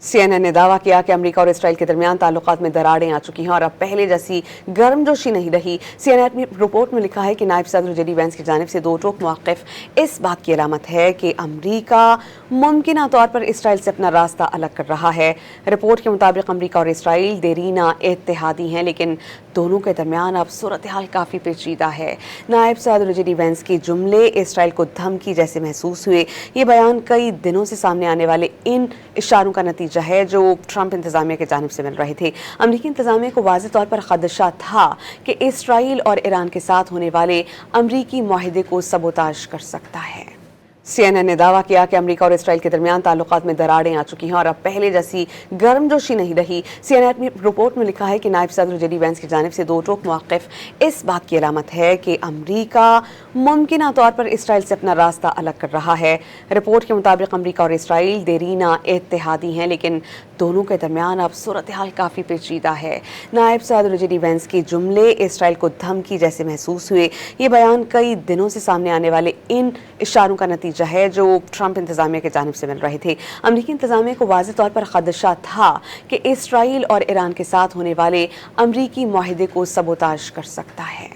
CNN نے दावा किया कि अमेरिका और इसराइल के दरमियान ताल्लुकात में दरारें आ चुकी हैं और अब पहले जैसी गर्मजोशी नहीं रही। CNN अपनी रिपोर्ट में लिखा है कि नायब सदर जेडी वेंस की जानिब से दो टोक मौक़िफ़ इस बात की अलामत है कि अमेरिका मुमकिना तौर पर इसराइल से अपना रास्ता अलग कर रहा है। रिपोर्ट के मुताबिक अमेरिका और इसराइल देरीना इत्तेहादी हैं, लेकिन दोनों के दरमियान अब सूरत हाल काफ़ी पेचीदा है। नायब सदर जेडी वेंस के जुमले इसराइल को धमकी जैसे महसूस हुए। ये बयान कई दिनों से सामने आने वाले इन इशारों का नतीजा है जो ट्रंप इंतजामिया की जानिब से मिल रहे थे। अमरीकी इंतजामिया को वाज़ेह तौर पर खदशा था कि इसराइल और ईरान के साथ होने वाले अमरीकी मुआहिदे को सबोताज कर सकता है। CNN ने दावा किया कि अमेरिका और इसराइल के दरमियान ताल्लुकात में दरारें आ चुकी हैं और अब पहले जैसी गर्मजोशी नहीं रही। CNN अपनी रिपोर्ट में लिखा है कि नायब सदर जेडी वेंस की जानिब से दो टोक मौक़िफ़ इस बात की अलामत है कि अमेरिका मुमकिना तौर पर इसराइल से अपना रास्ता अलग कर रहा है। रिपोर्ट के मुताबिक अमेरिका और इसराइल देरीना इत्तेहादी हैं, लेकिन दोनों के दरमियान अब सूरत हाल काफ़ी पेचीदा है। नायब सदर जेडी वेंस के जुमले इसराइल को धमकी जैसे महसूस हुए। ये बयान कई दिनों से सामने आने वाले इन इशारों का नतीजा है जो ट्रंप इंतजामिया की जानिब से मिल रहे थे। अमरीकी इंतजामिया को वाज़ेह तौर पर खदशा था कि इसराइल और ईरान के साथ होने वाले अमरीकी मुआहिदे को सबोताज कर सकता है।